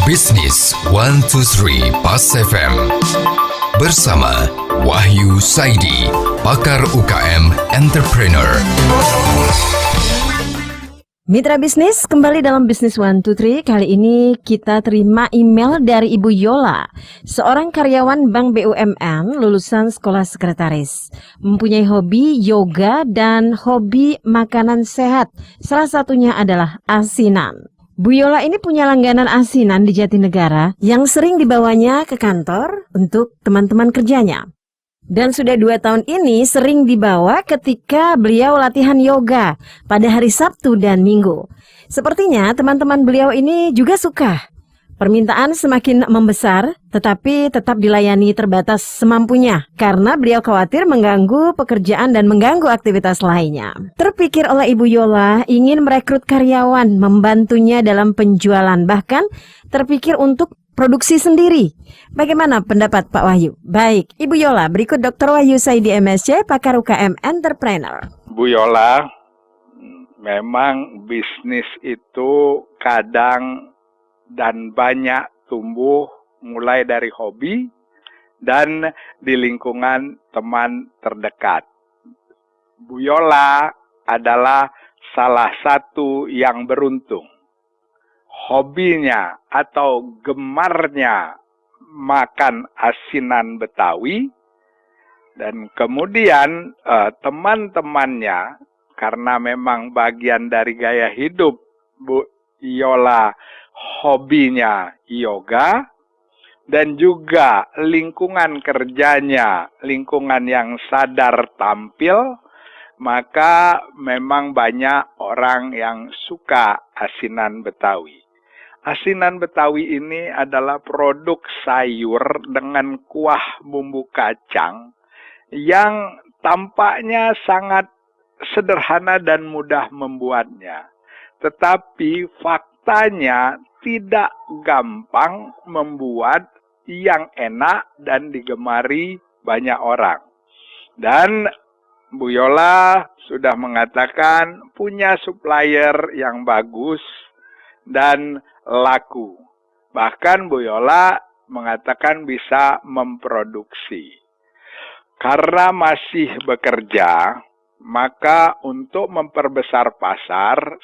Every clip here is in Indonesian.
Bisnis 123 Pas FM bersama Wahyu Saidi, pakar UKM Entrepreneur. Mitra bisnis, kembali dalam Bisnis 123. Kali ini kita terima email dari Ibu Yola, seorang karyawan Bank BUMN lulusan sekolah sekretaris. Mempunyai hobi yoga dan hobi makanan sehat. Salah satunya adalah asinan. Bu Yola ini punya langganan asinan di Jatinegara yang sering dibawanya ke kantor untuk teman-teman kerjanya. Dan sudah 2 tahun ini sering dibawa ketika beliau latihan yoga pada hari Sabtu dan Minggu. Sepertinya teman-teman beliau ini juga suka. Permintaan semakin membesar, tetapi tetap dilayani terbatas semampunya karena beliau khawatir mengganggu pekerjaan dan mengganggu aktivitas lainnya. Terpikir oleh Ibu Yola ingin merekrut karyawan, membantunya dalam penjualan, bahkan terpikir untuk produksi sendiri. Bagaimana pendapat Pak Wahyu? Baik, Ibu Yola, berikut Dr. Wahyu Saidi MSc, pakar UKM Entrepreneur. Bu Yola, memang bisnis itu kadang dan banyak tumbuh mulai dari hobi dan di lingkungan teman terdekat. Bu Yola adalah salah satu yang beruntung. Hobinya atau gemarnya makan asinan Betawi, dan kemudian teman-temannya, karena memang bagian dari gaya hidup Bu Yola, hobinya yoga, dan juga lingkungan kerjanya, lingkungan yang sadar tampil, maka memang banyak orang yang suka asinan Betawi. Asinan Betawi ini adalah produk sayur dengan kuah bumbu kacang yang tampaknya sangat sederhana dan mudah membuatnya. Tetapi faktanya tidak gampang membuat yang enak dan digemari banyak orang. Dan Bu Yola sudah mengatakan punya supplier yang bagus dan laku. Bahkan Bu Yola mengatakan bisa memproduksi. Karena masih bekerja, maka untuk memperbesar pasar,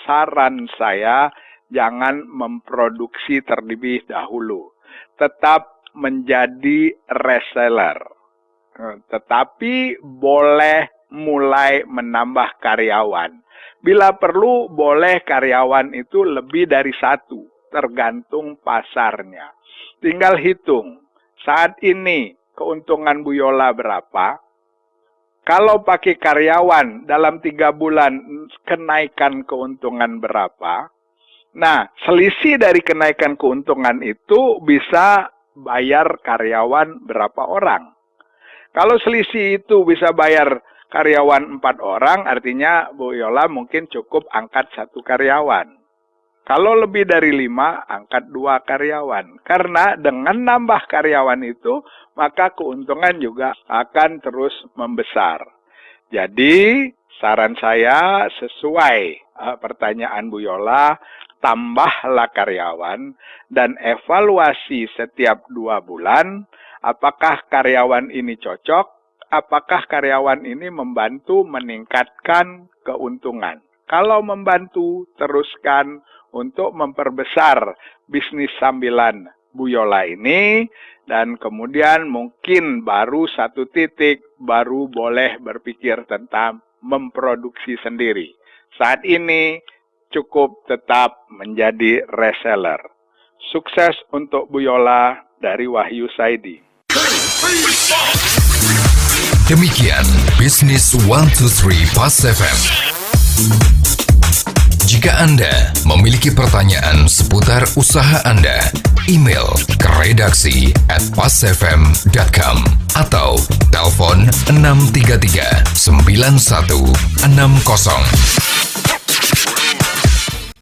saran saya jangan memproduksi terlebih dahulu. Tetap menjadi reseller. Tetapi boleh mulai menambah karyawan. Bila perlu, boleh karyawan itu lebih dari 1, tergantung pasarnya. Tinggal hitung, saat ini keuntungan Bu Yola berapa? Kalau pakai karyawan dalam 3 bulan kenaikan keuntungan berapa? Nah, selisih dari kenaikan keuntungan itu bisa bayar karyawan berapa orang. Kalau selisih itu bisa bayar karyawan 4 orang, artinya Bu Yola mungkin cukup angkat 1 karyawan. Kalau lebih dari 5, angkat 2 karyawan. Karena dengan nambah karyawan itu, maka keuntungan juga akan terus membesar. Jadi, saran saya sesuai pertanyaan Bu Yola, tambahlah karyawan dan evaluasi setiap 2 bulan, apakah karyawan ini cocok, apakah karyawan ini membantu meningkatkan keuntungan. Kalau membantu, teruskan untuk memperbesar bisnis sambilan Bu Yola ini, dan kemudian mungkin baru 1 titik, baru boleh berpikir tentang memproduksi sendiri. Saat ini, cukup tetap menjadi reseller. Sukses untuk Bu Yola dari Wahyu Saidi. Demikian Bisnis 123 Pas FM. Jika Anda memiliki pertanyaan seputar usaha Anda, email ke redaksi@pasfm.com atau telepon 633 9160.